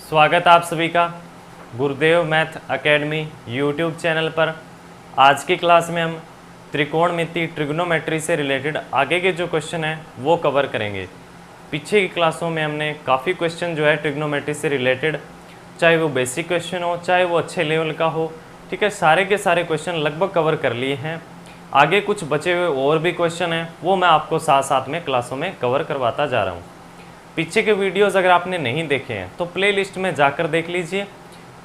स्वागत आप सभी का गुरुदेव मैथ एकेडमी यूट्यूब चैनल पर। आज की क्लास में हम त्रिकोणमिति ट्रिग्नोमेट्री से रिलेटेड आगे के जो क्वेश्चन हैं वो कवर करेंगे। पीछे की क्लासों में हमने काफ़ी क्वेश्चन जो है ट्रिग्नोमेट्री से रिलेटेड, चाहे वो बेसिक क्वेश्चन हो चाहे वो अच्छे लेवल का हो, ठीक है, सारे के सारे क्वेश्चन लगभग कवर कर लिए हैं। आगे कुछ बचे हुए और भी क्वेश्चन हैं, वो मैं आपको साथ साथ में क्लासों में कवर करवाता जा रहा हूँ। पीछे के वीडियोस अगर आपने नहीं देखे हैं तो प्लेलिस्ट में जाकर देख लीजिए,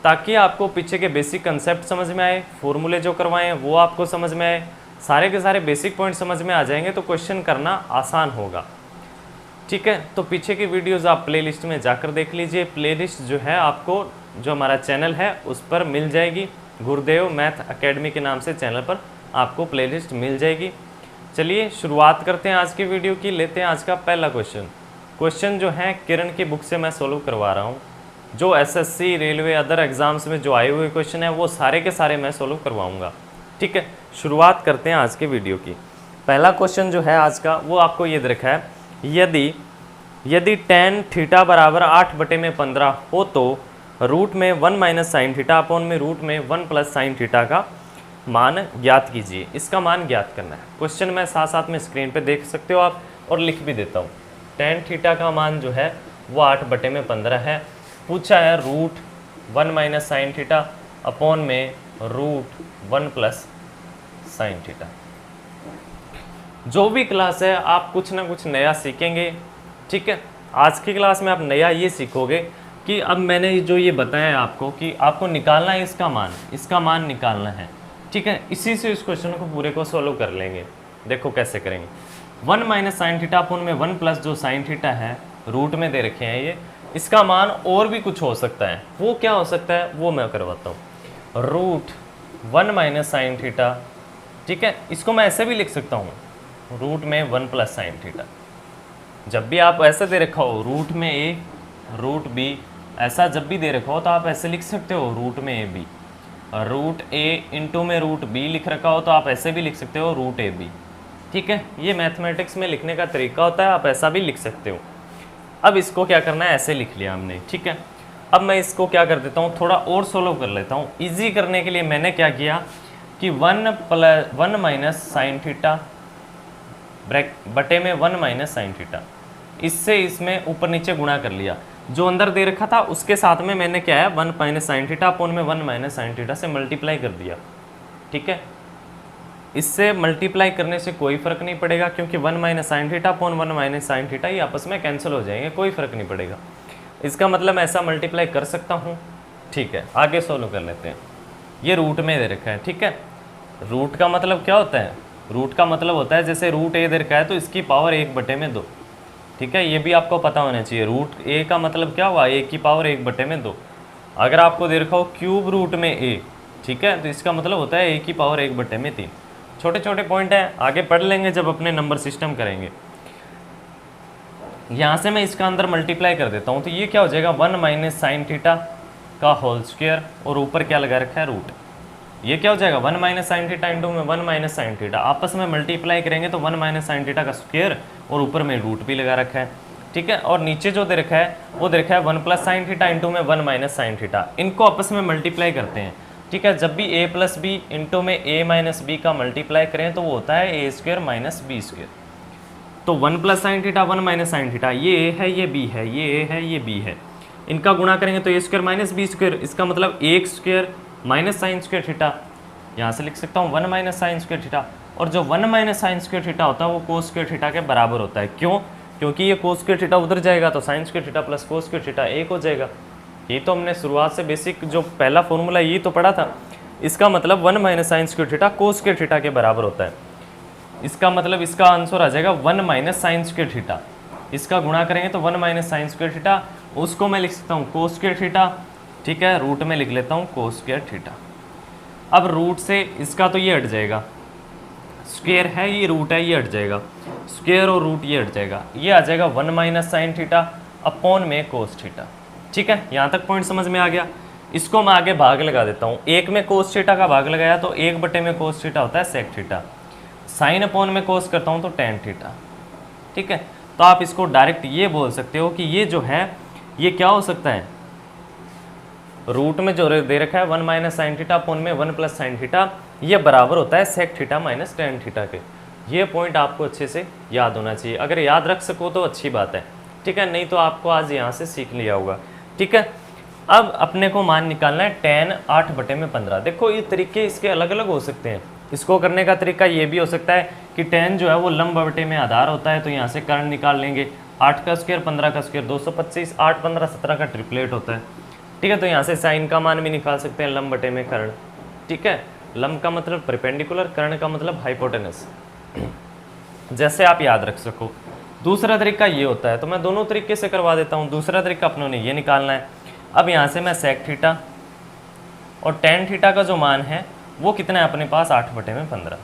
ताकि आपको पीछे के बेसिक कंसेप्ट समझ में आए, फॉर्मूले जो करवाए हैं वो आपको समझ में आए, सारे के सारे बेसिक पॉइंट समझ में आ जाएंगे तो क्वेश्चन करना आसान होगा। ठीक है, तो पीछे की वीडियोस आप प्लेलिस्ट में जाकर देख लीजिए। प्लेलिस्ट जो है आपको जो हमारा चैनल है उस पर मिल जाएगी, गुरुदेव मैथ एकेडमी के नाम से चैनल पर आपको प्लेलिस्ट मिल जाएगी। चलिए शुरुआत करते हैं आज की वीडियो की। लेते हैं आज का पहला क्वेश्चन जो है किरण की बुक से मैं सोल्व करवा रहा हूँ। जो एसएससी, रेलवे, अदर एग्जाम्स में जो आए हुए क्वेश्चन है वो सारे के सारे मैं सोल्व करवाऊँगा। ठीक है, शुरुआत करते हैं आज के वीडियो की। पहला क्वेश्चन जो है आज का वो आपको ये रखा है, यदि tan थीटा बराबर 8/15 हो तो रूट में 1 माइनस साइन थीटा अपॉन में रूट में 1 प्लस साइन थीटा का मान ज्ञात कीजिए। इसका मान ज्ञात करना है। क्वेश्चन मैं साथ साथ में स्क्रीन पे देख सकते हो आप, और लिख भी देता हूँ। tan थीटा का मान जो है वो 8/15 है। पूछा है root 1 minus sine theta upon में रूट 1 प्लस साइन थीटा। जो भी क्लास है आप कुछ ना कुछ नया सीखेंगे। ठीक है, आज की क्लास में आप नया ये सीखोगे कि अब मैंने जो ये बताया है आपको कि आपको निकालना है इसका मान निकालना है। ठीक है, इसी से इस क्वेश्चन को पूरे को सॉल्व कर लेंगे। देखो कैसे करेंगे। 1 माइनस साइन थीटा अपॉन में 1 प्लस जो साइन थीटा है रूट में दे रखे हैं ये, इसका मान और भी कुछ हो सकता है। वो क्या हो सकता है वो मैं करवाता हूँ। रूट 1 माइनस साइन थीटा, ठीक है, इसको मैं ऐसे भी लिख सकता हूँ, रूट में 1 प्लस साइन थीटा। जब भी आप ऐसे दे रखा हो रूट में ए रूट बी, ऐसा जब भी दे रखा हो तो आप ऐसे लिख सकते हो रूट में A B. Root A into में रूट बी लिख रखा हो तो आप ऐसे भी लिख सकते हो रूट ए बी। ठीक है, ये मैथमेटिक्स में लिखने का तरीका होता है, आप ऐसा भी लिख सकते हो। अब इसको क्या करना है, ऐसे लिख लिया हमने। ठीक है, अब मैं इसको क्या कर देता हूँ, थोड़ा और सोल्व कर लेता हूँ। ईजी करने के लिए मैंने क्या किया कि 1 माइनस साइन थीटा बटे में 1 माइनस साइन थीटा, इससे इसमें ऊपर नीचे गुणा कर लिया। जो अंदर दे रखा था उसके साथ में मैंने क्या है 1 माइनस साइन थीटा अपॉन में 1 माइनस साइन थीटा से मल्टीप्लाई कर दिया। ठीक है, इससे मल्टीप्लाई करने से कोई फर्क नहीं पड़ेगा, क्योंकि 1 minus sine theta upon 1 minus sine theta ये आपस में कैंसिल हो जाएंगे, कोई फर्क नहीं पड़ेगा। इसका मतलब ऐसा मल्टीप्लाई कर सकता हूँ। ठीक है, आगे सोल्व कर लेते हैं। ये रूट में दे रखा है। ठीक है, रूट का मतलब क्या होता है, रूट का मतलब होता है जैसे रूट ए दे रखा है तो इसकी पावर 1/2। ठीक है, ये भी आपको पता होना चाहिए। रूट ए का मतलब क्या हुआ, ए की पावर 1/2। अगर आपको दे रखा हो क्यूब रूट में ए, ठीक है, तो इसका मतलब होता है ए की पावर 1/3। छोटे छोटे पॉइंट हैं, आगे पढ़ लेंगे जब अपने नंबर सिस्टम करेंगे। यहाँ से मैं इसका अंदर मल्टीप्लाई कर देता हूँ तो ये क्या हो जाएगा 1 माइनस साइन थीटा का होल स्क्वायर, और ऊपर क्या लगा रखा है रूट। ये क्या हो जाएगा 1 माइनस साइन थीटा इंटू में 1 माइनस साइन थीटा, आपस में मल्टीप्लाई करेंगे तो 1 माइनस साइन थीटा का स्क्वायर, और ऊपर में रूट भी लगा रखा है। ठीक है, और नीचे जो दे रखा है वो दे रखा है 1 प्लस साइन थीटा इंटू में 1 माइनस साइन थीटा। इनको आपस में मल्टीप्लाई करते हैं। ठीक है, जब भी a प्लस बी इंटू में a माइनस बी का मल्टीप्लाई करें तो वो होता है a square minus B square. तो 1 plus sine theta 1 minus sine theta, ये a है ये b है, ये a है ये b है, इनका गुणा करेंगे तो a square minus B square. इसका मतलब एक square minus sine square theta, यहाँ से लिख सकता हूँ 1 माइनस साइन स्क्वायर थीटा। और जो 1 माइनस साइन स्क्वायर थीटा होता है वो कोस स्क्वायर थीटा के बराबर होता है। क्यों, क्योंकि ये कोस स्क्वायर थीटा उधर जाएगा तो sine square theta plus cos square theta 1 हो जाएगा। ये तो हमने शुरुआत से बेसिक जो पहला फॉर्मूला ये तो पढ़ा था। इसका मतलब 1 minus sine square theta cos square theta के बराबर होता है। इसका मतलब इसका आंसर आ जाएगा 1 माइनस साइन स्क्वायर थीटा। इसका गुणा करेंगे तो 1 माइनस साइन स्क्वायर थीटा, उसको मैं लिख सकता हूँ कोस स्क्वायर थीटा। ठीक है, रूट में लिख लेता हूँ कोस स्क्वायर थीटा। अब रूट से इसका तो ये हट जाएगा, स्क्वायर है ये रूट है ये हट जाएगा, स्क्वायर और रूट ये हट जाएगा, ये आ जाएगा 1 माइनस साइन थीटा अपॉन में कोस थीटा। ठीक है, यहाँ तक पॉइंट समझ में आ गया। इसको मैं आगे भाग लगा देता हूँ। एक में कोस थीटा का भाग लगाया तो 1/, में कोस थीटा होता है सेक थीटा, साइन अपॉन में कोस करता हूँ तो टेन थीटा। ठीक है, तो आप इसको डायरेक्ट ये बोल सकते हो कि ये जो है ये क्या हो सकता है, रूट में जो दे रखा है 1 माइनस साइन थीटा अपॉन में 1 प्लस साइन थीटा, ये बराबर होता है sec theta minus tan theta के। ये पॉइंट आपको अच्छे से याद होना चाहिए, अगर याद रख सको तो अच्छी बात है, ठीक है, नहीं तो आपको आज यहाँ से सीख लिया होगा, ठीक है। अब अपने को मान निकालना है tan 8/15। देखो ये तरीके इसके अलग अलग हो सकते हैं। इसको करने का तरीका ये भी हो सकता है कि tan जो है वो लंब बटे में आधार होता है, तो यहाँ से कर्ण निकाल लेंगे, 8 का स्क्वायर 15 का स्क्वायर 225, 8 15 17 का ट्रिपलेट होता है, ठीक है। तो यहाँ से साइन का मान भी निकाल सकते हैं लंब बटे में कर्ण, ठीक है। लंब का मतलब परपेंडिकुलर, कर्ण का मतलब हाइपोटेनस, जैसे आप याद रख सको। दूसरा तरीका ये होता है, तो मैं दोनों तरीके से करवा देता हूँ। दूसरा तरीका अपनों ने ये निकालना है, अब यहाँ से मैं सेक थीटा और टेन थीटा का जो मान है वो कितना है अपने पास 8/15।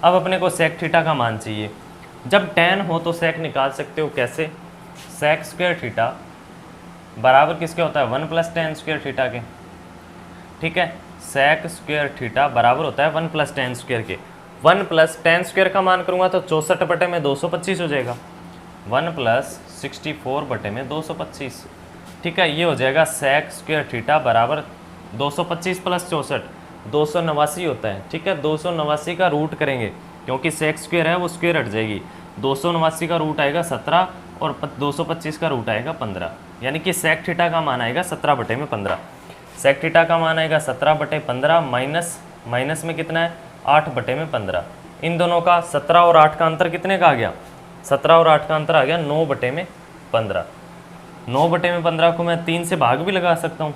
अब अपने को सेक थीटा का मान चाहिए। जब टेन हो तो सेक निकाल सकते हो, कैसे? सेक स्क्वायर थीटा बराबर किसके होता है 1 प्लस टेन स्क्वायर थीटा के, ठीक है। सेक स्क्वायर थीटा बराबर होता है 1 प्लस टेन स्क्वायर के। 1 प्लस टेन स्क्वायर का मान करूँगा तो 64/225 हो जाएगा, 1 प्लस 64/225, ठीक है। ये हो जाएगा सेक स्क्वायर थीटा बराबर 225 प्लस 64 289 होता है, ठीक है। 289 का रूट करेंगे क्योंकि सेक स्क्वायर है वो स्क्वायर हट जाएगी, 289 का रूट आएगा 17 और 225 का रूट आएगा 15, यानी कि सेक थीटा का मान आएगा 17/15। सेक थीटा का मान आएगा 17/15 माइनस में कितना है 8/15। इन दोनों का 17 और 8 का अंतर कितने का आ गया? 17 और 8 का अंतर आ गया 9/15। 9/15 को मैं 3 से भाग भी लगा सकता हूँ,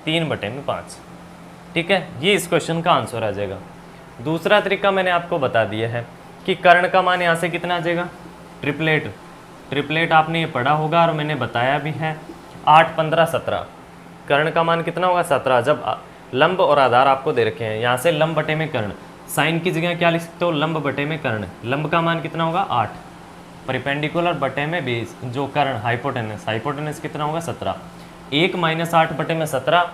3/5, ठीक है। ये इस क्वेश्चन का आंसर आ जाएगा। दूसरा तरीका मैंने आपको बता दिया है कि कर्ण का मान यहाँ से कितना आ जाएगा, ट्रिपलेट आपने ये पढ़ा होगा और मैंने बताया भी है, 8 15 17। कर्ण का मान कितना होगा 17, जब लंब और आधार आपको दे रखे हैं। यहाँ से लंब बटे में कर्ण, साइन की जगह क्या लिख सकते हो, लंब बटे में कर्ण। लंब का मान कितना होगा 8, परपेंडिकुलर बटे में बेस जो कर्ण हाइपोटेनस कितना होगा 17, 1 माइनस 8/17,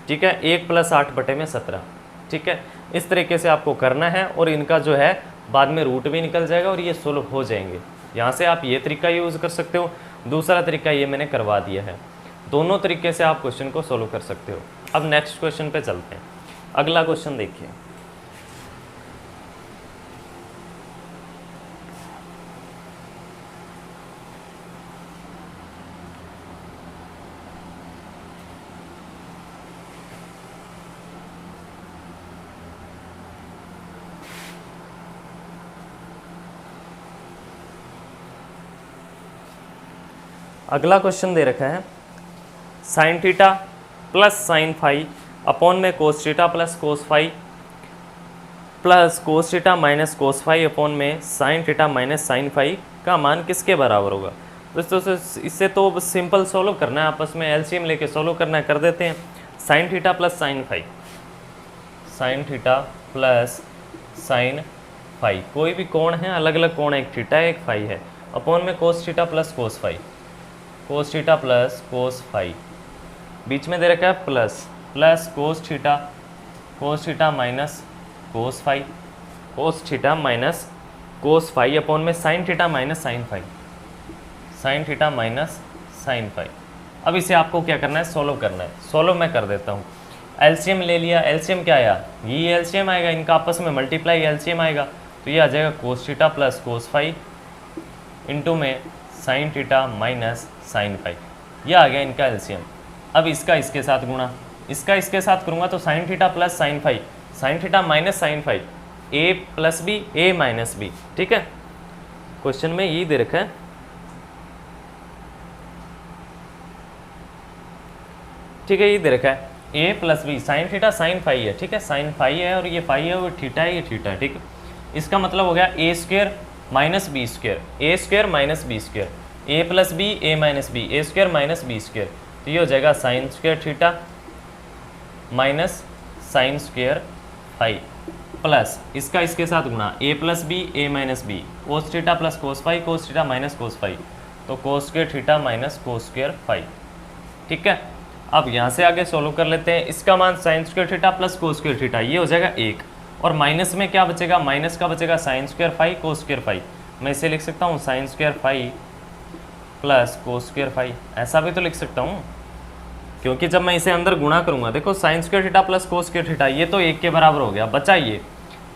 ठीक है, 1 प्लस 8/17, ठीक है। इस तरीके से आपको करना है और इनका जो है बाद में रूट भी निकल जाएगा और ये सोल्व हो जाएंगे। यहाँ से आप ये तरीका यूज़ कर सकते हो, दूसरा तरीका ये मैंने करवा दिया है। दोनों तरीके से आप क्वेश्चन को सोल्व कर सकते हो। अब नेक्स्ट क्वेश्चन पे चलते हैं। अगला क्वेश्चन देखिए, अगला क्वेश्चन दे रखा है sine theta plus sine phi upon में cos theta plus cos phi plus cos theta minus cos phi upon में sine theta minus sine phi का मान किसके बराबर होगा। दोस्तों इससे तो सिंपल सोल्व करना है, आपस में एलसीएम लेके सोल्व करना है, कर देते हैं। Sine theta plus sine phi, sine theta plus sine phi, कोई भी कोण है, अलग अलग कोण है, एक थीटा है एक फाई है, अपॉन में cos theta plus cos phi, cos theta plus cos phi, बीच में दे रखा है plus cos theta minus cos phi, cos theta minus cos phi upon में sine theta minus sine phi, sine theta minus sine phi. अब इसे आपको क्या करना है, सोल्व करना है। सोल्व मैं कर देता हूँ। एलसीएम ले लिया, एलसीएम क्या आया, ये एलसीएम आएगा, इनका आपस में मल्टीप्लाई एलसीएम आएगा, तो ये आ जाएगा cos theta plus cos phi into में sine theta minus sine phi, ये आ गया इनका एलसीएम। अब इसका इसके साथ गुणा, इसका इसके साथ करूँगा तो sine theta plus sine phi, sine theta minus sine phi, A plus B A minus B, ठीक है। क्वेश्चन में ये दे रखा है, ठीक है, ये दे रखा है A plus B, sine theta sine phi है, ठीक है, साइन फाई है और ये फाई है, और थीटा है, ये थीटा है, ठीक है। इसका मतलब हो गया A square minus B square, A square minus B square, A plus B A minus B, A square minus B square, तो ये हो जाएगा sine square theta minus sine square phi plus इसका इसके साथ गुणा A plus B A minus B, cos theta plus cos phi, cos theta minus cos phi, तो cos square theta minus cos square phi, ठीक है। अब यहाँ से आगे सोल्व कर लेते हैं। इसका मान sign square theta plus cos square theta, ये हो जाएगा 1, और माइनस में क्या बचेगा, माइनस का बचेगा sine square phi cos square phi, मैं इसे लिख सकता हूँ sine square phi plus cos square phi, ऐसा भी तो लिख सकता हूँ, क्योंकि जब मैं इसे अंदर गुणा करूंगा, देखो sign square theta plus cos square theta, ये तो 1 के बराबर हो गया, बचा ये,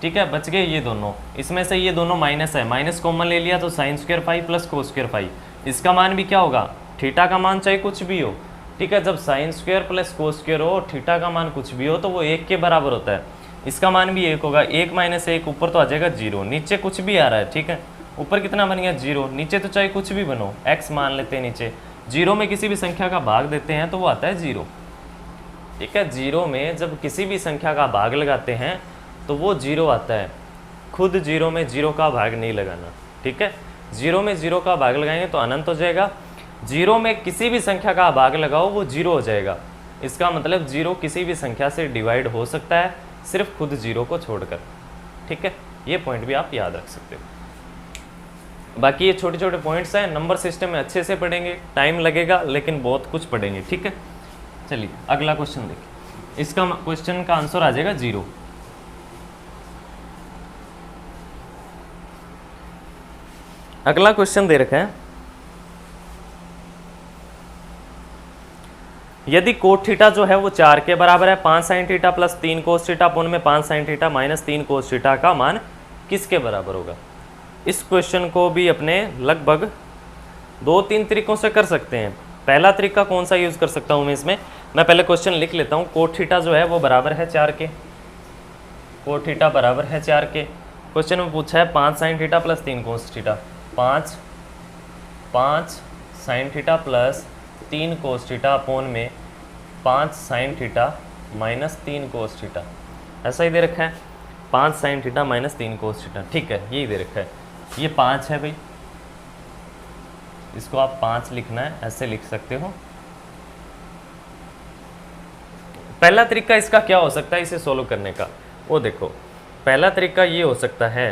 ठीक है, बच गए ये दोनों, इसमें से ये दोनों माइनस है, माइनस कॉमन ले लिया तो sine square phi plus cos square phi, इसका मान भी क्या होगा, थीटा का मान चाहे कुछ भी हो, ठीक है, जब sine square plus cos square हो, थीटा का मान कुछ भी हो तो वो 1 के बराबर होता है, इसका मान भी 1 होगा, 1 माइनस 1 ऊपर तो आ जाएगा 0, नीचे कुछ भी आ रहा है, ठीक है, ऊपर कितना बन गया 0, नीचे तो चाहे कुछ भी बनो, x मान लेते हैं नीचे, 0 में किसी भी संख्या का भाग देते हैं तो वो आता है 0, ठीक है, 0 में जब किसी भी संख्या का भाग लगाते हैं तो वो 0 आता है, खुद 0 में 0 का भाग नहीं लगाना, ठीक है, 0 में 0 का भाग लगाएंगे तो अनंत हो जाएगा, 0 में किसी भी संख्या का भाग लगाओ वो 0 हो जाएगा, इसका मतलब 0 किसी भी संख्या से डिवाइड हो सकता है, सिर्फ खुद 0 को छोड़कर, ठीक है, ये पॉइंट भी आप याद रख सकते हो। बाकी ये छोटे छोटे पॉइंट्स हैं, नंबर सिस्टम में अच्छे से पढ़ेंगे, टाइम लगेगा लेकिन बहुत कुछ पढ़ेंगे, ठीक है। चलिए अगला क्वेश्चन देखिए, इसका क्वेश्चन का आंसर आ जाएगा 0। अगला क्वेश्चन दे रखा है, यदि कोट थीटा जो है वो 4 के बराबर है, 5 sign theta plus 3 cos theta upon में 5 sign theta minus 3 cos theta का मान किसके बराबर होगा। इस क्वेश्चन को भी अपने लगभग 2-3 तरीकों से कर सकते हैं। पहला तरीका कौन सा यूज़ कर सकता हूँ मैं इसमें, मैं पहले क्वेश्चन लिख लेता हूँ। कोट थीटा जो है वो बराबर है 4 के, कोट थीटा बराबर है 4 के। क्वेश्चन में पूछा है 5 sign theta plus 3 cos theta, 5 sign theta plus 3 cos theta upon में 5 sign theta minus 3 cos theta, ऐसा ही दे रखा है, 5 sign theta minus 3 cos theta, ठीक है, यही दे रखा है। ये 5 है भाई, इसको आप 5 लिखना है, ऐसे लिख सकते हो। पहला तरीका इसका क्या हो सकता है इसे सोल्व करने का, वो देखो, पहला तरीका ये हो सकता है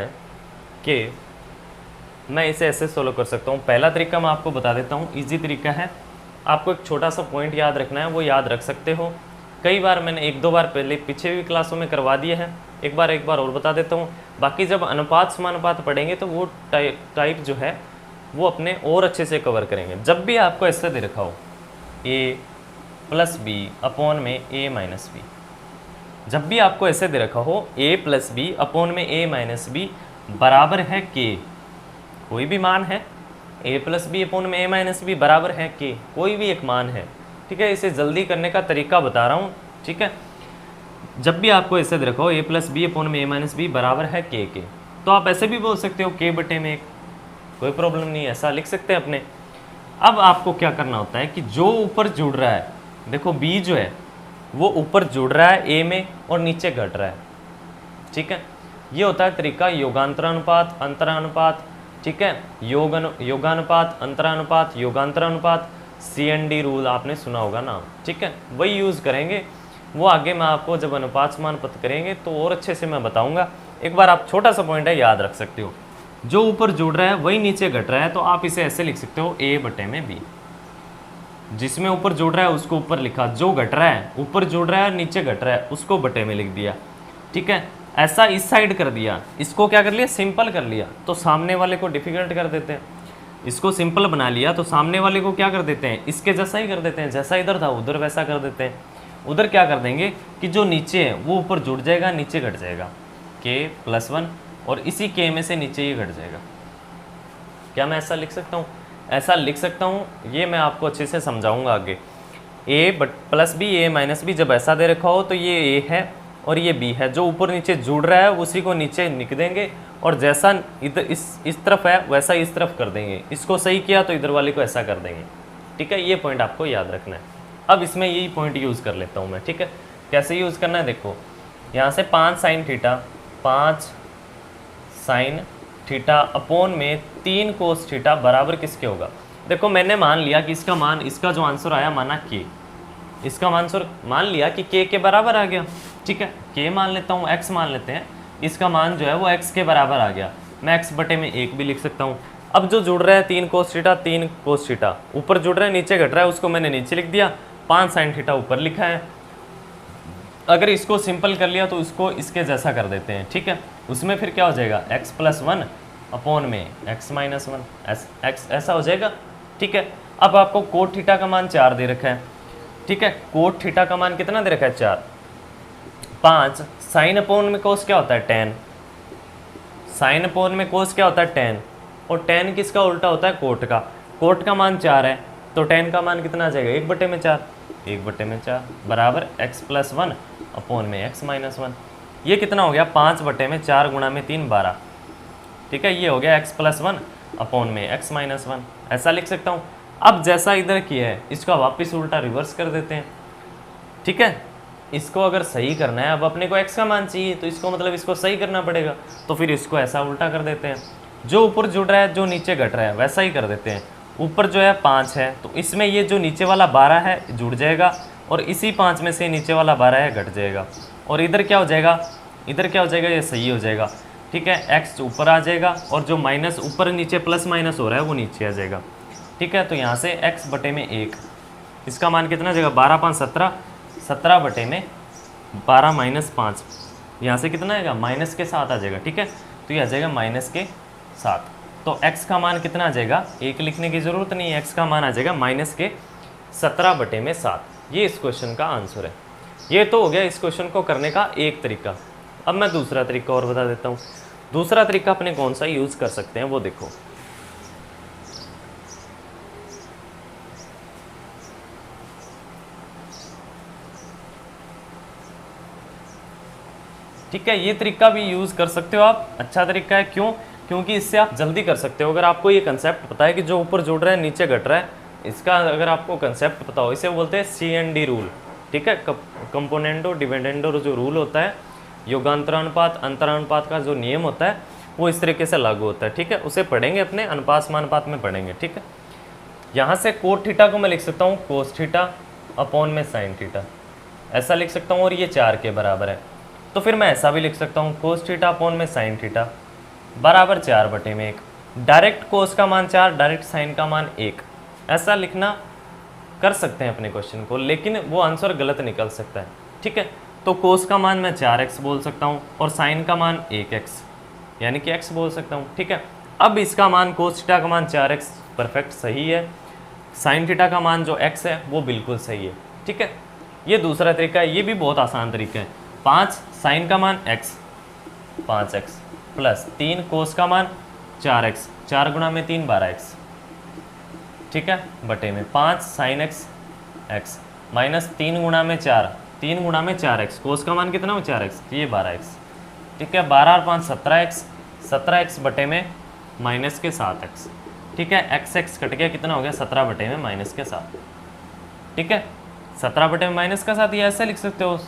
कि मैं इसे ऐसे सोल्व कर सकता हूँ। पहला तरीका मैं आपको बता देता हूँ, इजी तरीका है, आपको एक छोटा सा पॉइंट याद रखना है, वो याद रख सकते हो। कई बार मैंने 1-2 बार पहले पीछे भी क्लासों में करवा दिए हैं, एक बार और बता देता हूँ। बाकी जब अनुपात समानुपात पढ़ेंगे तो वो टाइप जो है वो अपने और अच्छे से कवर करेंगे। जब भी आपको ऐसे दे रखा हो a प्लस बी अपॉन में a माइनस बी, जब भी आपको ऐसे दे रखा हो a प्लस बी अपॉन में a माइनस बी बराबर है k, कोई भी मान है, a प्लस बी अपॉन में a माइनस बी बराबर है k, कोई भी एक मान है, ठीक है। इसे जल्दी करने का तरीका बता रहा हूँ, ठीक है। जब भी आपको ऐसे दे रखा हो a प्लस बी अपॉन में a माइनस बी बराबर है k के, तो आप ऐसे भी बोल सकते हो k बटे में 1, कोई प्रॉब्लम नहीं है, ऐसा लिख सकते हैं अपने। अब आपको क्या करना होता है कि जो ऊपर जुड़ रहा है, देखो b जो है वो ऊपर जुड़ रहा है a में और नीचे घट रहा है, ठीक है। ये होता है तरीका योगांतरानुपात, अंतरानुपात, ठीक है, योगानुपात, अंतरानुपात, योगांतरानुपात, CND रूल आपने सुना होगा ना, ठीक है, वही यूज़ करेंगे। वो आगे मैं आपको जब अनुपात समानुपात करेंगे तो और अच्छे से मैं बताऊंगा। एक बार आप छोटा सा पॉइंट है याद रख सकते हो, जो ऊपर जुड़ रहा है वही नीचे घट रहा है, तो आप इसे ऐसे लिख सकते हो a बटे में b। जिसमें ऊपर जुड़ रहा है उसको ऊपर लिखा, जो घट रहा है ऊपर जुड़ रहा है नीचे घट रहा है उसको बटे में लिख दिया, ठीक है। ऐसा इस साइड कर दिया, इसको क्या कर लिया, सिंपल कर लिया, तो सामने वाले को डिफिकल्ट कर देते हैं। इसको सिंपल बना लिया तो सामने वाले को क्या कर देते हैं, इसके जैसा ही कर देते हैं, जैसा इधर था उधर वैसा कर देते हैं। उधर क्या कर देंगे कि जो नीचे है वो ऊपर जुड़ जाएगा, नीचे घट जाएगा, k + 1, और इसी k में से नीचे ये घट जाएगा। क्या मैं ऐसा लिख सकता हूँ, ऐसा लिख सकता हूँ, ये मैं आपको अच्छे से समझाऊंगा आगे। a plus B a minus B जब ऐसा दे रखा हो तो ये a है और ये b है, जो ऊपर नीचे जुड़ रहा है उसी को नीचे लिख देंगे, और जैसा इधर इस तरफ है वैसा इस तरफ कर देंगे। इसको सही किया तो इधर वाले को ऐसा कर देंगे, ठीक है। ये पॉइंट आपको याद रखना है। अब इसमें यही पॉइंट यूज़ कर लेता हूँ मैं, ठीक है। कैसे यूज़ करना है, देखो यहाँ से 5 sine theta, 5 sign theta upon में 3 कोस थीटा बराबर किसके होगा। देखो मैंने मान लिया कि इसका मान, इसका जो आंसर आया माना k, इसका आंसर मान लिया कि k के बराबर आ गया, ठीक है। k मान लेता हूँ, x मान लेते हैं, इसका मान जो है वो x के बराबर आ गया, मैं x बटे में 1 भी लिख सकता हूँ। अब जो जुड़ रहा है 3 कोस थीटा, 3 कोस थीटा ऊपर जुड़ रहा है नीचे घट रहा है, उसको मैंने नीचे लिख दिया, 5 साइन थीटा ऊपर लिखा है। अगर इसको सिंपल कर लिया तो इसको इसके जैसा कर देते हैं, ठीक है। उसमें फिर क्या हो जाएगा, x + 1 अपॉन में x - 1 x ऐसा हो जाएगा, ठीक है। अब आपको कोट थीटा का मान 4 दे रखा है, ठीक है। कोट थीटा का मान कितना दे रखा है 4। 5 साइन अपोन में कोस क्या होता है टेन, साइन अपोन में कोस क्या होता है टेन, और टेन किसका उल्टा होता है कोट का। कोट का मान 4 है तो टेन का मान कितना आ जाएगा 1/4, 1/4 बराबर x + 1 अपोन में x - 1। ये कितना हो गया 5/4 गुणा में 3 12। ठीक है, ये हो गया x + 1 अपोन में x - 1, ऐसा लिख सकता हूँ। अब जैसा इधर किया है इसका वापस उल्टा रिवर्स कर देते हैं। ठीक है, इसको अगर सही करना है, अब अपने को x का मान चाहिए तो इसको मतलब इसको सही करना पड़ेगा, तो फिर इसको ऐसा उल्टा कर देते हैं। जो ऊपर जुड़ रहा है जो नीचे घट रहा है वैसा ही कर देते हैं। ऊपर जो है 5 है तो इसमें ये जो नीचे वाला 12 है जुड़ जाएगा, और इसी 5 में से नीचे वाला 12 है घट जाएगा, और इधर क्या हो जाएगा, इधर क्या हो जाएगा, ये सही हो जाएगा। ठीक है, x ऊपर आ जाएगा और जो माइनस ऊपर नीचे प्लस माइनस हो रहा है वो नीचे आ जाएगा। ठीक है, तो यहाँ से x/1 इसका मान कितना आ जाएगा 12 5 17, 17/12 - 5, यहाँ से कितना आएगा माइनस के 7 आ जाएगा। ठीक है, तो ये आ जाएगा -7। तो x का मान कितना आ जाएगा, 1 लिखने की ज़रूरत नहीं है, x का मान आ जाएगा -17/7। ये इस क्वेश्चन का आंसर है। ये तो हो गया इस क्वेश्चन को करने का एक तरीका। अब मैं दूसरा तरीका और बता देता हूँ। दूसरा तरीका अपने कौन सा यूज़ कर सकते हैं वो देखो। ठीक है, ये तरीका भी यूज़ कर सकते हो आप, अच्छा तरीका है। क्यों? क्योंकि इससे आप जल्दी कर सकते हो। अगर आपको ये कंसेप्ट पता है कि जो ऊपर जुड़ रहा है नीचे घट रहा है, इसका अगर आपको कंसेप्ट पता हो, इसे बोलते हैं CND रूल। ठीक है, कंपोनेंटो डिविडेंडो जो रूल होता है, योगांतरानुपात अंतरानुपात का जो नियम होता है वो इस तरीके से लागू होता है। ठीक है, उसे पढ़ेंगे अपने अनुपात समानुपात में पढ़ेंगे। ठीक है, यहाँ से कोट थीटा को मैं लिख सकता हूँ कोस थीटा अपोन में साइन थीटा, ऐसा लिख सकता हूँ, और ये 4 के बराबर है। तो फिर मैं ऐसा भी लिख सकता हूँ कोस थीटा अपोन में साइन थीटा बराबर 4/1। डायरेक्ट कोस का मान 4, डायरेक्ट साइन का मान 1, ऐसा लिखना कर सकते हैं अपने क्वेश्चन को, लेकिन वो आंसर गलत निकल सकता है। ठीक है, तो कोस का मान मैं 4x बोल सकता हूँ और साइन का मान 1x यानी कि x बोल सकता हूँ। ठीक है, अब इसका मान कोस थीटा का मान 4x परफेक्ट सही है, साइन थीटा का मान जो x है वो बिल्कुल सही है। ठीक है, ये दूसरा तरीका है, ये भी बहुत आसान तरीका है। 5 साइन का मान x 5x प्लस 3 कोस का मान 4x, 4 गुणा में 3 12x। ठीक है, बटे में 5 साइन x माइनस 3 गुणा में 4, 3 गुणा में 4x, कोस का मान कितना हो 4x, ये 12x। ठीक है, 12 और 5 17x, 17x बटे में माइनस के 7x। ठीक है, x कट गया, कितना हो गया 17 बटे में माइनस के 7। ठीक है, 17 बटे में माइनस का 7, ये ऐसे लिख सकते हो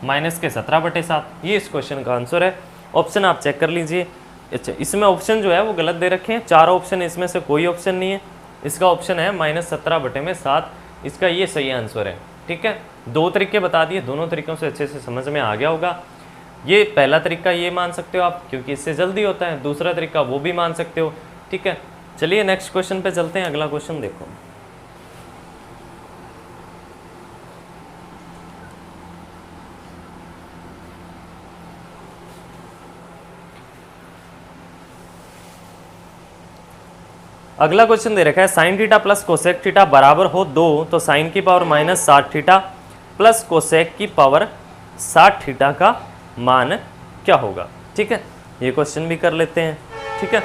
माइनस के 17/7। ये इस क्वेश्चन का आंसर है। ऑप्शन आप चेक कर लीजिए। अच्छा, इसमें ऑप्शन जो है वो गलत दे रखे हैं, 4 ऑप्शन, इसमें से कोई ऑप्शन नहीं है। इसका ऑप्शन है -17/7, इसका ये सही आंसर है। ठीक है, 2 तरीके बता दिए, दोनों तरीकों से अच्छे से समझ में आ गया होगा। ये पहला तरीका ये मान सकते हो आप क्योंकि इससे जल्दी होता है, दूसरा तरीका वो भी मान सकते हो। ठीक है, चलिए नेक्स्ट क्वेश्चन पे चलते हैं। अगला क्वेश्चन देखो। अगला क्वेश्चन दे रखा है sine theta plus cosec theta बराबर हो 2 तो साइन की पावर -60 थीटा प्लस कोसेक की पावर 60 थीटा का मान क्या होगा। ठीक है, ये क्वेश्चन भी कर लेते हैं। ठीक है,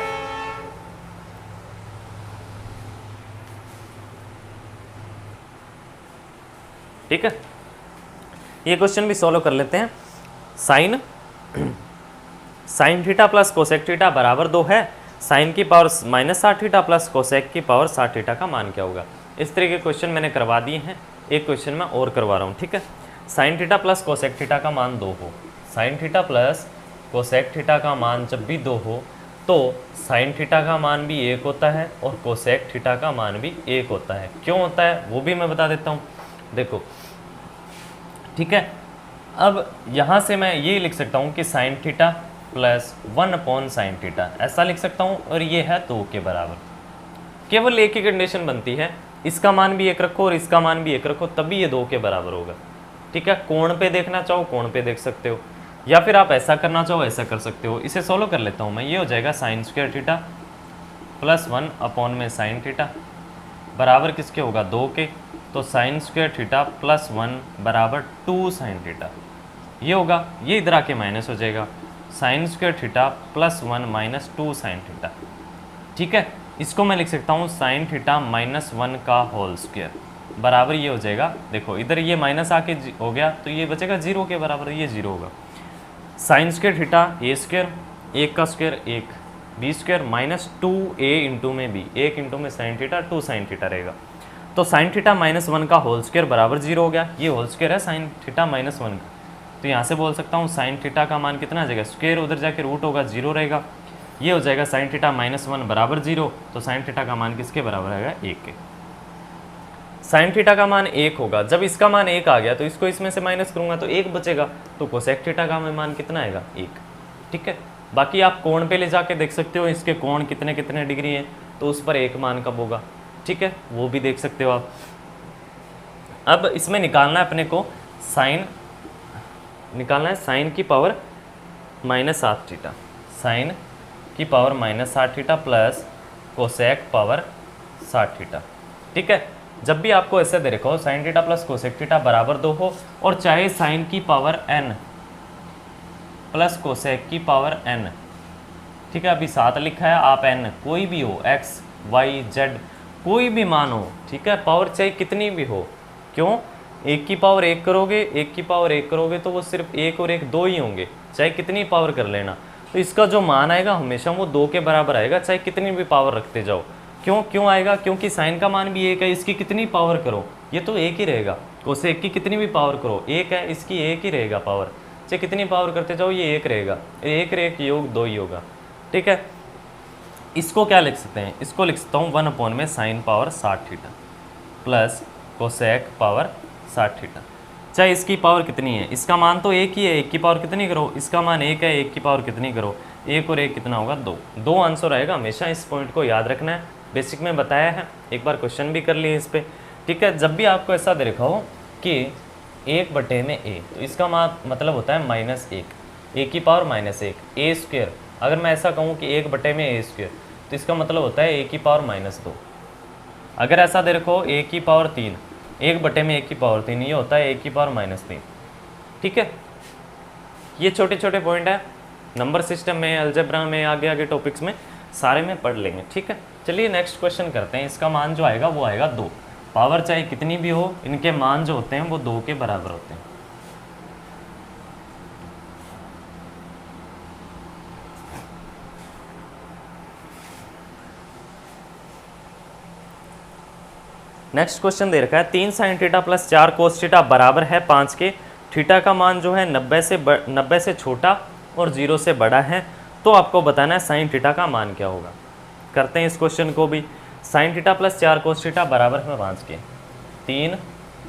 ठीक है, ये क्वेश्चन भी सॉल्व कर लेते हैं। Sine theta plus cosec theta बराबर 2 है, साइन की पावर -60 थीटा प्लस कोसेक की पावर 60 थीटा का मान क्या होगा। इस तरह के क्वेश्चन मैंने करवा दिए हैं, एक क्वेश्चन मैं और करवा रहा हूँ। ठीक है, sine theta plus cosec theta का मान 2 हो, sign theta plus cosec theta का मान जब भी 2 हो तो साइन थीटा का मान भी 1 होता है और कोसेक थीटा का मान भी 1 होता है। क्यों होता है वो भी मैं बता देता हूँ, देखो। ठीक है, अब यहाँ से मैं ये लिख सकता हूँ कि sign theta plus 1/sin theta, ऐसा लिख सकता हूँ, और ये है 2 के बराबर। केवल एक ही कंडीशन बनती है, इसका मान भी 1 रखो और इसका मान भी 1 रखो, तभी ये 2 के बराबर होगा। ठीक है, कोण पे देखना चाहो कोण पे देख सकते हो, या फिर आप ऐसा करना चाहो ऐसा कर सकते हो। इसे सोल्व कर लेता हूँ मैं, ये हो जाएगा sin² theta plus 1/sin theta बराबर किसके होगा 2 के। तो साइन स्क्वायर थीटा प्लस 1 बराबर 2 साइन थीटा, ये होगा। ये इधर आके माइनस हो जाएगा, sine square theta plus 1 minus 2 sine theta. ठीक है, इसको मैं लिख सकता हूँ साइन थीटा माइनस 1 का होल स्क्वायर बराबर ये हो जाएगा। देखो इधर ये माइनस आके हो गया तो ये बचेगा 0 के बराबर, ये 0 होगा। Sine square theta A square, 1 का square 1, B square minus 2a into में बी, 1 इंटू में साइन थीटा 2 साइन थीटा रहेगा। तो साइन थीटा माइनस 1 का होल स्क्वायर बराबर 0 हो गया। ये होल स्क्वायर है साइन थीटा माइनस 1 का, तो यहाँ से बोल सकता हूँ साइन थीटा का मान कितना आ जाएगा, स्क्वायर उधर जाके रूट होगा 0 रहेगा, ये हो जाएगा साइन थीटा माइनस 1 बराबर 0। तो साइन थीटा का मान किसके बराबर आएगा, 1 के। साइन थीटा का मान 1 होगा। जब इसका मान 1 आ गया तो इसको इसमें से माइनस करूंगा तो 1 बचेगा, तो कोसेक थीटा का मान कितना आएगा, 1। ठीक है, बाकी आप कोण पे ले जाके देख सकते हो इसके कोण कितने कितने डिग्री हैं, तो उस पर 1 मान कब होगा। ठीक है, वो भी देख सकते हो आप। अब इसमें निकालना है अपने को साइन, निकालना है साइन की पावर माइनस 8 थीटा, साइन की power minus 8 theta plus cosec power 60 theta. ठीक है, जब भी आपको ऐसे दे रखा हो sign theta plus cosec theta बराबर 2 हो, और चाहे साइन की पावर n प्लस कोसेक की पावर n, ठीक है, अभी 7 लिखा है, आप n कोई भी हो, x y z कोई भी मान हो, ठीक है, पावर चाहे कितनी भी हो, क्यों, 1 की पावर 1 करोगे, 1 की पावर 1 करोगे तो वो सिर्फ 1 और 1 2 ही होंगे, चाहे कितनी पावर कर लेना। तो इसका जो मान आएगा हमेशा वो 2 के बराबर आएगा, चाहे कितनी भी पावर रखते जाओ। क्यों आएगा, क्योंकि साइन का मान भी 1 है, इसकी कितनी पावर करो ये तो 1 ही रहेगा, कोसेक की कितनी भी पावर करो 1 है, इसकी 1 ही रहेगा पावर, चाहे कितनी पावर करते जाओ ये 1 रहेगा, 1 योग 2 ही होगा। ठीक है, इसको क्या लिख सकते हैं, इसको लिख सकता हूँ 1 में sine power 60 theta plus cosec power 60 theta. चाहे इसकी पावर कितनी है, इसका मान तो 1 ही है, 1 की पावर कितनी करो, इसका मान 1 है, 1 की पावर कितनी करो, 1 और 1 कितना होगा, 2 आंसर आएगा। हमेशा इस पॉइंट को याद रखना है, बेसिक में बताया है, एक बार क्वेश्चन भी कर लिए इस पर। ठीक है, जब भी आपको ऐसा दे रखा हो कि 1/a, तो इसका मतलब होता है -1, a की पावर -1, a स्क्वायर। अगर मैं ऐसा कहूँ कि 1/a स्क्वायर, तो इसका मतलब होता है a की पावर -2। अगर ऐसा दे रखो a की पावर 3, 1/a की पावर 3, ये होता है a की पावर -3। ठीक है, ये छोटे छोटे पॉइंट है, नंबर सिस्टम में, अलजेब्रा में, आगे आगे टॉपिक्स में सारे में पढ़ लेंगे। ठीक है, चलिए नेक्स्ट क्वेश्चन करते हैं। इसका मान जो आएगा वो आएगा 2। पावर चाहे कितनी भी हो, इनके मान जो होते हैं वो 2 के बराबर होते हैं। नेक्स्ट क्वेश्चन दे रखा है 3 साइन थीटा प्लस 4 कोस थीटा बराबर है 5 के, थीटा का मान जो है 90 से छोटा और 0 से बड़ा है, तो आपको बताना है साइन थीटा का मान क्या होगा। करते हैं इस क्वेश्चन को भी। साइन थीटा प्लस 4 कोस थीटा बराबर है 5 के, 3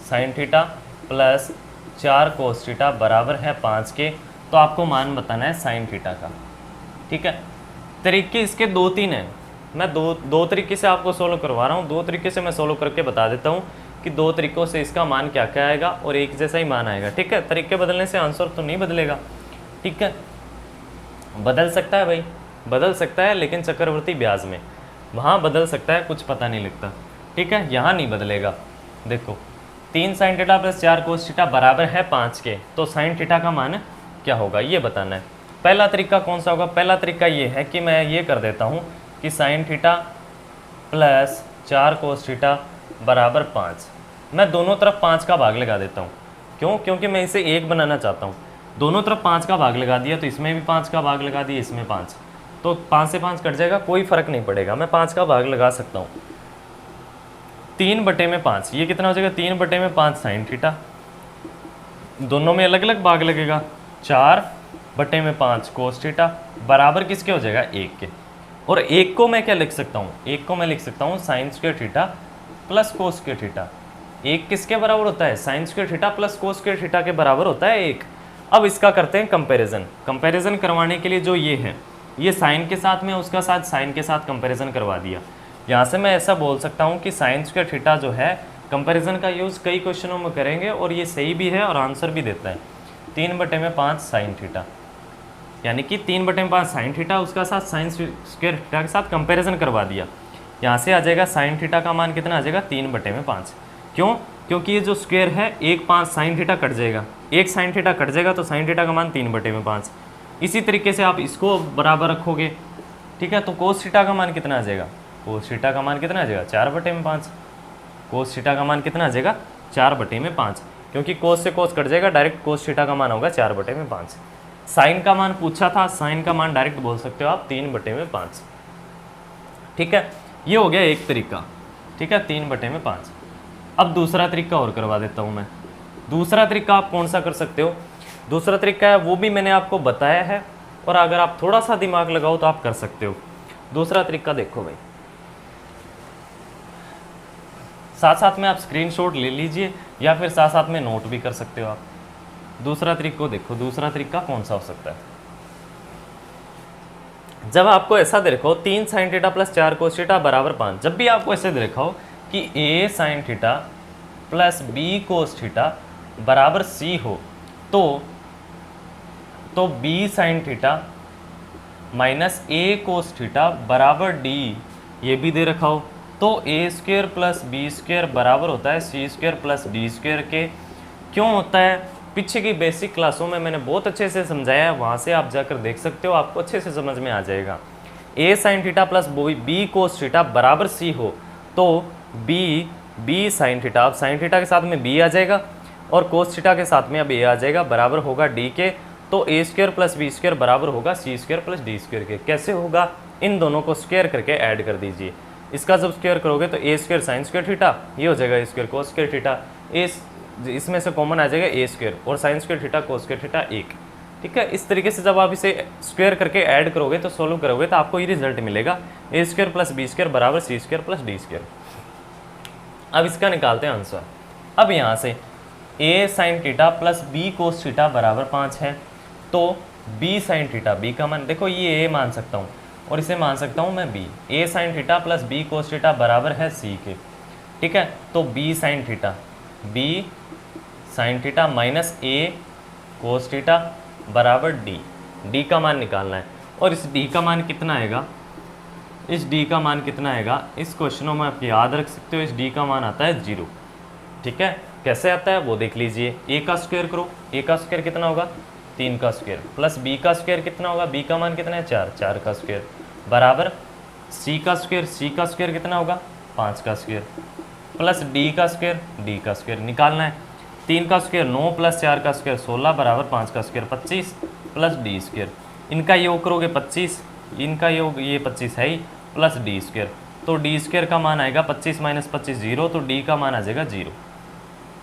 साइन थीटा प्लस 4 कोस थीटा बराबर है 5 के, तो आपको मान बताना है साइन थीटा का। ठीक है, तरीके इसके 2-3 हैं, मैं दो तरीके से आपको सोल्व करवा रहा हूँ, 2 तरीके से मैं सोल्व करके बता देता हूँ कि 2 तरीकों से इसका मान क्या क्या आएगा और एक जैसा ही मान आएगा। ठीक है, तरीके बदलने से आंसर तो नहीं बदलेगा। ठीक है, बदल सकता है भाई, बदल सकता है, लेकिन चक्रवर्ती ब्याज में वहाँ बदल सकता है, कुछ पता नहीं लगता। ठीक है, यहाँ नहीं बदलेगा। देखो 3 साइन थीटा प्लस 4 कोस थीटा बराबर है 5 के, तो साइन थीटा का मान क्या होगा ये बताना है। पहला तरीका कौन सा होगा, पहला तरीका ये है कि मैं ये कर देता हूँ कि साइन थीटा प्लस 4 कोस थीटा बराबर 5, मैं दोनों तरफ 5 का भाग लगा देता हूँ। क्यों, क्योंकि मैं इसे 1 बनाना चाहता हूँ। दोनों तरफ 5 का भाग लगा दिया तो इसमें भी 5 का भाग लगा दिया, इसमें 5, तो 5 से 5 कट जाएगा, कोई फर्क नहीं पड़ेगा, मैं 5 का भाग लगा सकता हूँ। 3/5, ये कितना हो जाएगा, 3/5 साइन थीटा, दोनों में अलग अलग भाग लगेगा, 4/5 कोस थीटा बराबर किसके हो जाएगा, 1 के। और 1 को मैं क्या लिख सकता हूँ, 1 को मैं लिख सकता हूँ sine square theta plus cos square theta. 1 किसके बराबर होता है, sign square theta plus cos square theta के बराबर होता है 1। अब इसका करते हैं कंपैरिजन करवाने के लिए जो ये है, ये साइन के साथ में, उसका साथ साइन के साथ कंपैरिजन करवा दिया। यहाँ से मैं ऐसा बोल सकता हूँ कि साइन स्क्वायर थीटा जो है कंपैरिजन का यूज़ कई क्वेश्चनों में करेंगे और ये सही भी है और आंसर भी देता है। 3/5 साइन थीटा, यानी कि 3/5 साइन थीटा, उसका साथ साइन स्क्वायर थीटा के साथ कंपैरिजन करवा दिया। यहाँ से आ जाएगा साइन थीटा का मान कितना आ जाएगा, 3/5। क्यों, क्योंकि ये जो स्क्वायर है 1/5 साइन थीटा कट जाएगा, 1 साइन थीटा कट जाएगा तो साइन थीटा का मान 3/5। इसी तरीके से आप इसको बराबर रखोगे, ठीक है, तो कोस थीटा का मान कितना आ जाएगा, कोस थीटा का मान कितना आ जाएगा 4/5। कोस थीटा का मान कितना आ जाएगा 4/5, क्योंकि कोस से कोस कट जाएगा, डायरेक्ट कोस थीटा का मान होगा 4/5। साइन का मान पूछा था, साइन का मान डायरेक्ट बोल सकते हो आप 3/5। ठीक है, ये हो गया एक तरीका, ठीक है, 3/5। अब दूसरा तरीका और करवा देता हूँ मैं। दूसरा तरीका आप कौन सा कर सकते हो, दूसरा तरीका है वो भी मैंने आपको बताया है, और अगर आप थोड़ा सा दिमाग लगाओ तो आप कर सकते हो। दूसरा तरीका देखो भाई, साथ साथ में आप स्क्रीनशॉट ले लीजिए या फिर साथ साथ में नोट भी कर सकते हो आप। दूसरा तरीका को देखो, दूसरा तरीका कौन सा हो सकता है। जब आपको ऐसा दे रखा हो 3 साइन थीटा प्लस 4 कोस थीटा बराबर 5, जब भी आपको ऐसे दे रखा हो कि a sine theta plus b cos theta बराबर c हो, तो b sine theta minus a cos theta बराबर d ये भी दे रखा हो, तो a² प्लस b² बराबर होता है c² प्लस d² के। क्यों होता है, पीछे की बेसिक क्लासों में मैंने बहुत अच्छे से समझाया है, वहाँ से आप जाकर देख सकते हो, आपको अच्छे से समझ में आ जाएगा। a sine theta plus b cos theta बराबर c हो, तो b साइन थीटा, अब साइन थीटा के साथ में b आ जाएगा और कोस थीटा के साथ में अब a आ जाएगा, बराबर होगा d के, तो a² प्लस b² बराबर होगा c² प्लस d² के। कैसे होगा, इन दोनों को स्क्वायर करके ऐड कर दीजिए। इसका जब स्क्वायर करोगे तो a² साइन स्क्वायर थीटा, ये हो जाएगा a² कोस स्क्वायर थीटा, इसमें से कॉमन आ जाएगा a² और sign square theta cos square theta 1। ठीक है, इस तरीके से जब आप इसे स्क्वायर करके ऐड करोगे तो सोल्व करोगे तो आपको ये रिजल्ट मिलेगा a² प्लस b² बराबर c² प्लस d²। अब इसका निकालते हैं आंसर। अब यहाँ से a sine theta plus b cos theta बराबर 5 है, तो b साइन थीटा, b का मान देखो ये a मान सकता हूँ और इसे मान सकता हूँ मैं b, a sine theta plus b cos theta बराबर है c के। ठीक है, तो b sine theta minus a cos theta बराबर d का मान निकालना है, और इस d का मान कितना आएगा, इस d का मान कितना आएगा, इस क्वेश्चनों में आप याद रख सकते हो, इस d का मान आता है 0। ठीक है, कैसे आता है वो देख लीजिए। a का स्क्वायर करो, a का स्क्वायर कितना होगा 3 का स्क्वायर, प्लस b का स्क्वायर कितना होगा, b का मान कितना है 4 का स्क्वायर, बराबर c का स्क्वायर कितना होगा 5 का स्क्वायर, प्लस d का स्क्वायर निकालना है। 3 का स्क्वायर 9 प्लस 4 का स्क्वायर 16 बराबर 5 का स्क्वायर 25 प्लस d²। इनका योग करोगे 25, इनका योग ये 25 है ही, प्लस d², तो d² का मान आएगा 25 माइनस 25 0, तो d का मान आ जाएगा 0।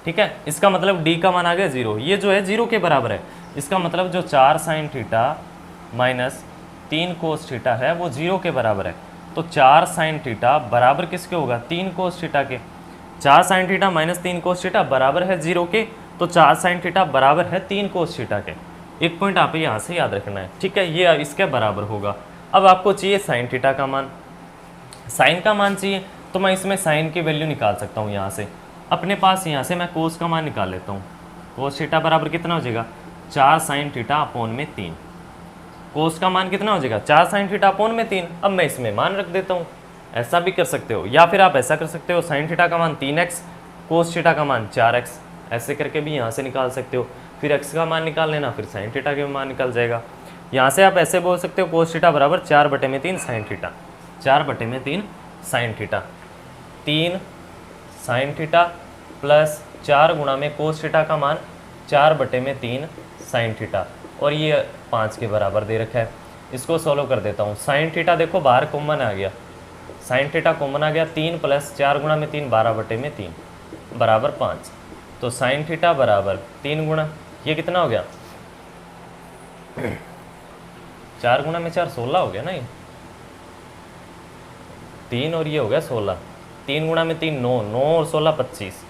ठीक है, इसका मतलब d का मान आ गया 0, ये जो है 0 के बराबर है। इसका मतलब जो 4 sign theta minus 3 cos theta है वो 0 के बराबर है, तो 4 साइन थीटा बराबर किसके होगा 3 कोस थीटा के। 4 साइन थीटा माइनस 3 कोस थीटा बराबर है 0 के, तो 4 साइन थीटा बराबर है 3 कोस थीटा के। एक पॉइंट आप यहाँ से याद रखना है। ठीक है, ये इसके बराबर होगा। अब आपको चाहिए साइन थीटा का मान, साइन का मान चाहिए तो मैं इसमें साइन की वैल्यू निकाल सकता हूँ। यहाँ से अपने पास यहाँ से मैं कोस का मान निकाल लेता हूँ। कोस थीटा बराबर कितना हो जाएगा 4 साइन थीटा अपॉन में 3। कोस का मान कितना हो जाएगा 4 साइन थीटा अपॉन में 3। अब मैं इसमें मान रख देता हूँ, ऐसा भी कर सकते हो, या फिर आप ऐसा कर सकते हो साइन थीटा का मान 3x, कोस थीटा का मान 4x, ऐसे करके भी यहाँ से निकाल सकते हो। फिर x का मान निकाल लेना, फिर साइन थीटा का मान निकल जाएगा। यहाँ से आप ऐसे बोल सकते हो कोस थीटा बराबर 4/3 sine theta, 4/3 sine theta, 3 sign theta plus 4 गुणा में कोस थीटा का मान 4/3 साइन थीटा, और ये 5 के बराबर दे रखा है। इसको सॉल्व कर देता हूँ। साइन थीटा देखो बाहर कॉमन आ गया, साइन थीटा कॉमन आ गया, 3 प्लस 4 गुणा में 3 12/3 बराबर 5, तो साइन थीटा बराबर 3 गुणा ये कितना हो गया 4 गुणा में 4 16 हो गया ना, ये 3 और ये हो गया 16, 3 गुणा में 3 9, 9 और 16 25,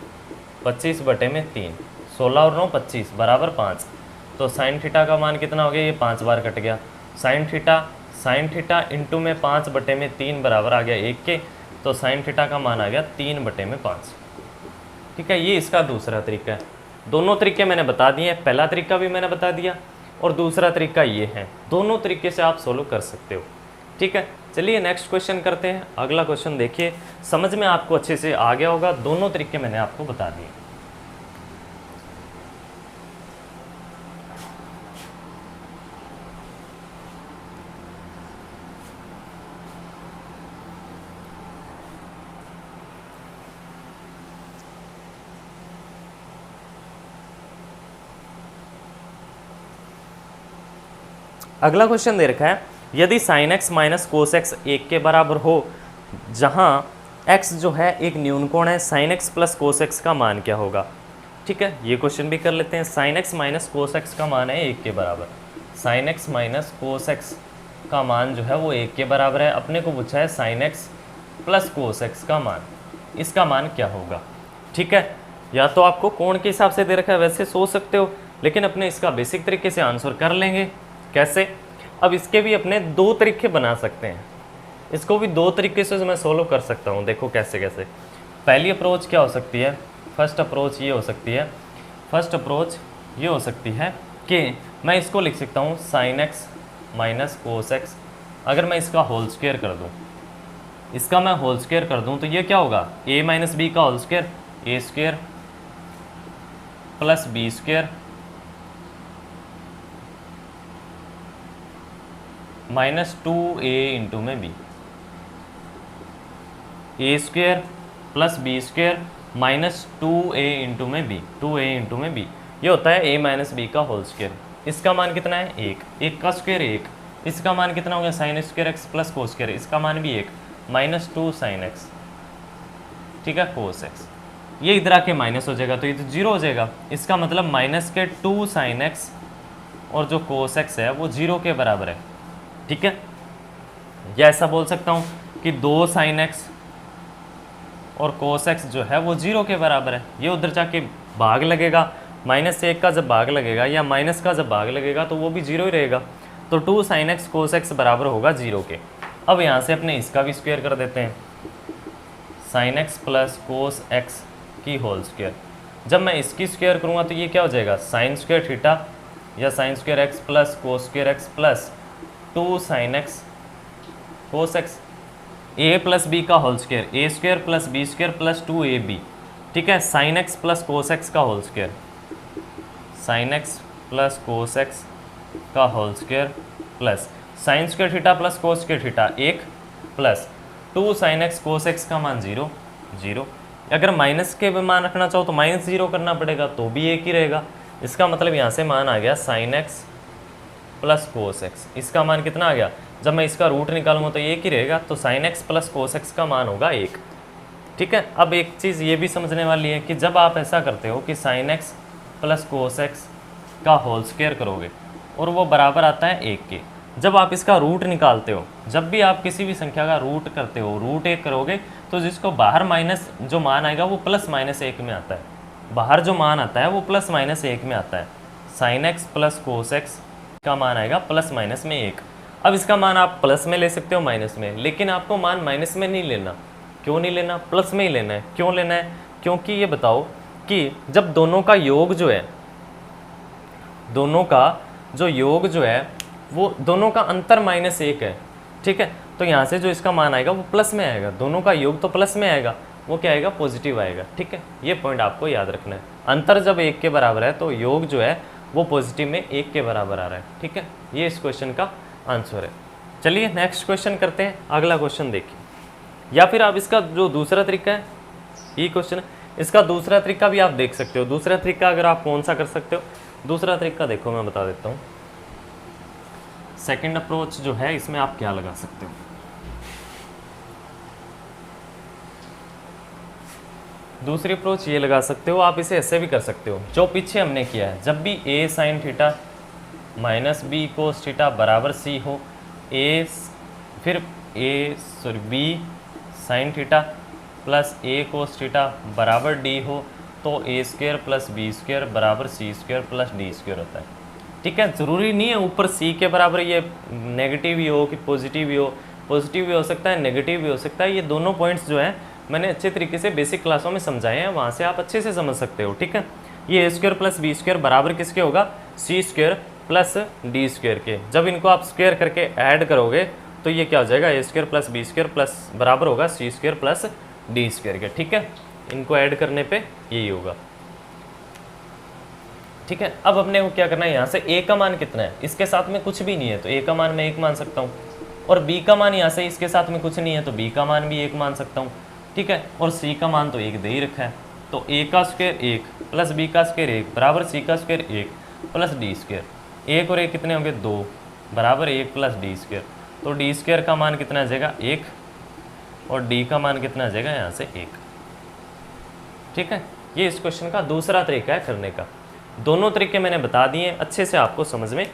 25/3, 16 और 9 25 बराबर 5, तो साइन थीटा का मान कितना हो गया, ये 5 बार कट गया। साइन थीटा इंटू में 5/3 बराबर आ गया 1 के, तो साइन थीटा का मान आ गया 3/5। ठीक है, ये इसका दूसरा तरीका है। दोनों तरीके मैंने बता दिए, पहला तरीका भी मैंने बता दिया और दूसरा तरीका ये है। दोनों तरीके से आप सोल्व कर सकते हो। ठीक है, चलिए नेक्स्ट क्वेश्चन करते हैं। अगला क्वेश्चन देखिए, समझ में आपको अच्छे से आ गया होगा, दोनों तरीके मैंने आपको बता दिए। अगला क्वेश्चन दे रखा है, यदि sine x minus cos x 1 के बराबर हो, जहाँ x जो है एक न्यूनकोण है, sine X plus cos X का मान क्या होगा। ठीक है, ये क्वेश्चन भी कर लेते हैं। Sine x minus cos X का मान है 1 के बराबर। Sine x minus cos X का मान जो है वो 1 के बराबर है। अपने को पूछा है sine X plus cos X का मान, इसका मान क्या होगा। ठीक है, या तो आपको कोण के हिसाब से दे रखा है वैसे सोच सकते हो, लेकिन अपने इसका बेसिक तरीके से आंसर कर लेंगे। कैसे? अब इसके भी अपने 2 तरीके बना सकते हैं, इसको भी 2 तरीके से मैं सोल्व कर सकता हूँ। देखो कैसे कैसे। पहली अप्रोच क्या हो सकती है, फर्स्ट अप्रोच ये हो सकती है, फर्स्ट अप्रोच ये हो सकती है कि मैं इसको लिख सकता हूँ sine x minus cos x. अगर मैं इसका होल स्क्वायर कर दूँ, इसका मैं होल स्क्वायर कर दूँ तो ये क्या होगा, a माइनस बी का whole square, A square plus B square minus 2a into में b, A square plus B square minus 2a into में b, 2a इंटू में b, ये होता है a माइनस बी का होल स्क्वायर। इसका मान कितना है 1, 1 का स्क्वायर 1, इसका मान कितना हो गया sign square X plus cos square, इसका मान भी 1 माइनस 2 साइन एक्स, ठीक है, कोस एक्स। ये इधर आके माइनस हो जाएगा तो ये तो 0 हो जाएगा। इसका मतलब माइनस के 2 साइन एक्स और जो कोस एक्स है वो 0 के बराबर है। ठीक है, या ऐसा बोल सकता हूँ कि 2 साइन एक्स और कोस एक्स जो है वो 0 के बराबर है। ये उधर जाके भाग लगेगा, माइनस 1 का जब भाग लगेगा या माइनस का जब भाग लगेगा तो वो भी 0 ही रहेगा। तो 2 साइन एक्स कोस एक्स बराबर होगा 0 के। अब यहाँ से अपने इसका भी स्क्वायर कर देते हैं, sign X plus cos x की होल स्क्वायर। जब मैं इसकी स्क्वायर करूँगा तो ये क्या हो जाएगा, साइन स्क्वायर थीटा या sine square X plus cos square X plus 2 sine X cos X, A plus B का whole square, A square plus B square plus 2ab। ठीक है, sine X plus cos X का whole square, sine X plus cos X का whole square plus sine square theta plus cos square theta 1 plus 2 sine X cos X का मान 0 0। अगर minus के मान रखना चाहो तो माइनस 0 करना पड़ेगा तो भी 1 ही रहेगा। इसका मतलब यहाँ से मान आ गया sign X plus cos x. इसका मान कितना आ गया, जब मैं इसका रूट निकालूंगा तो 1 ही रहेगा, तो sign X plus cos X का मान होगा 1। ठीक है, अब एक चीज़ ये भी समझने वाली है कि जब आप ऐसा करते हो कि sign X plus cos X का होल स्क्वायर करोगे और वो बराबर आता है 1 के, जब आप इसका रूट निकालते हो, जब भी आप किसी भी संख्या का रूट करते हो, रूट 1 करोगे तो जिसको बाहर माइनस जो मान आएगा वो प्लस माइनस 1 में आता है। बाहर जो मान आता है वो प्लस माइनस 1 में आता है। Sine X plus cos X का मान आएगा प्लस माइनस में 1। अब इसका मान आप प्लस में ले सकते हो माइनस में, लेकिन आपको मान माइनस में नहीं लेना। क्यों नहीं लेना, प्लस में ही लेना है। क्यों लेना है, क्योंकि ये बताओ कि जब दोनों का योग जो है, दोनों का जो योग जो है वो दोनों का अंतर माइनस 1 है। ठीक है, तो यहाँ से जो इसका मान आएगा वो प्लस में आएगा, दोनों का योग तो प्लस में आएगा, वो क्या आएगा, पॉजिटिव आएगा। ठीक है, ये पॉइंट आपको याद रखना है। अंतर जब 1 के बराबर है तो योग जो है वो पॉजिटिव में 1 के बराबर आ रहा है। ठीक है, ये इस क्वेश्चन का आंसर है। चलिए नेक्स्ट क्वेश्चन करते हैं। अगला क्वेश्चन देखिए, या फिर आप इसका जो दूसरा तरीका है, ये क्वेश्चन है, इसका दूसरा तरीका भी आप देख सकते हो। दूसरा तरीका अगर आप कौन सा कर सकते हो, दूसरा तरीका देखो मैं बता देता हूँ। सेकंड अप्रोच जो है इसमें आप क्या लगा सकते हो, दूसरी अप्रोच ये लगा सकते हो। आप इसे ऐसे भी कर सकते हो जो पीछे हमने किया है। जब भी a sine theta minus B cos theta बराबर c हो, फिर b sine theta plus a cos theta बराबर d हो, तो a square plus B square बराबर c square plus d square होता है। ठीक है, ज़रूरी नहीं है ऊपर c के बराबर ये नेगेटिव ही हो कि पॉजिटिव ही हो। पॉजिटिव भी हो सकता है, नेगेटिव भी हो सकता है। ये दोनों पॉइंट्स जो हैं मैंने अच्छे तरीके से बेसिक क्लासों में समझाए हैं, वहाँ से आप अच्छे से समझ सकते हो। ठीक है, ये a square plus B square बराबर किसके होगा, c square plus D square के। जब इनको आप स्क्वायर करके ऐड करोगे तो ये क्या हो जाएगा, a square plus B square plus बराबर होगा c square plus D square के। ठीक है, इनको ऐड करने पे यही होगा। ठीक है, अब अपने को क्या करना है, यहाँ से a का मान कितना है, इसके साथ में कुछ भी नहीं है तो a का मान मैं 1 मान सकता हूँ, और b का मान यहाँ से इसके साथ में कुछ नहीं है तो b का मान भी 1 मान सकता हूँ। ठीक है, और c का मान तो 1 दे ही रखा है, तो a का स्क्वायर 1 प्लस b का स्क्वायर 1 बराबर c का स्क्वायर 1 प्लस d स्क्वायर। 1 और 1 कितने होंगे, 2, बराबर 1 प्लस डी स्क्वायर। तो डी स्क्वायर का मान कितना आ जाएगा 1 और डी का मान कितना आ जाएगा यहाँ से 1। ठीक है, ये इस क्वेश्चन का दूसरा तरीका है करने का। दोनों तरीके मैंने बता दिए, अच्छे से आपको समझ में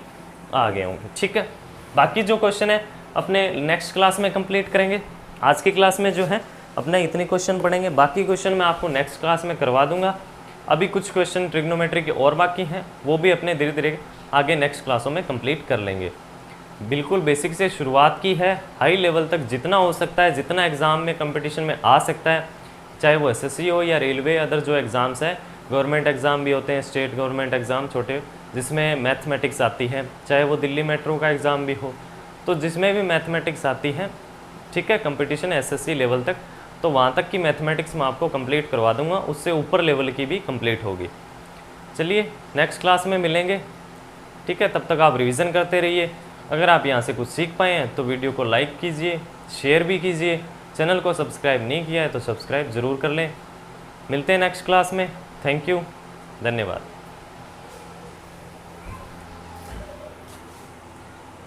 आ गए होंगे। ठीक है, बाकी जो क्वेश्चन है अपने नेक्स्ट क्लास में कंप्लीट करेंगे। आज की क्लास में जो है अपने इतने क्वेश्चन पढ़ेंगे, बाकी क्वेश्चन मैं आपको नेक्स्ट क्लास में करवा दूंगा। अभी कुछ क्वेश्चन ट्रिग्नोमेट्री के और बाकी हैं, वो भी अपने धीरे धीरे आगे नेक्स्ट क्लासों में कंप्लीट कर लेंगे। बिल्कुल बेसिक से शुरुआत की है, हाई लेवल तक जितना हो सकता है, जितना एग्ज़ाम में कंपटीशन में आ सकता है, चाहे वो एसएससी हो या रेलवे, अदर जो एग्ज़ाम्स हैं, गवर्नमेंट एग्ज़ाम भी होते हैं, स्टेट गवर्नमेंट एग्ज़ाम छोटे जिसमें मैथमेटिक्स आती है, चाहे वो दिल्ली मेट्रो का एग्ज़ाम भी हो, तो जिसमें भी मैथमेटिक्स आती है, ठीक है, कंपटीशन एसएससी लेवल तक, तो वहाँ तक की मैथमेटिक्स मैं आपको कंप्लीट करवा दूंगा, उससे ऊपर लेवल की भी कंप्लीट होगी। चलिए नेक्स्ट क्लास में मिलेंगे। ठीक है, तब तक आप रिवीजन करते रहिए। अगर आप यहाँ से कुछ सीख पाए हैं तो वीडियो को लाइक कीजिए, शेयर भी कीजिए। चैनल को सब्सक्राइब नहीं किया है तो सब्सक्राइब ज़रूर कर लें। मिलते हैं नेक्स्ट क्लास में। थैंक यू, धन्यवाद।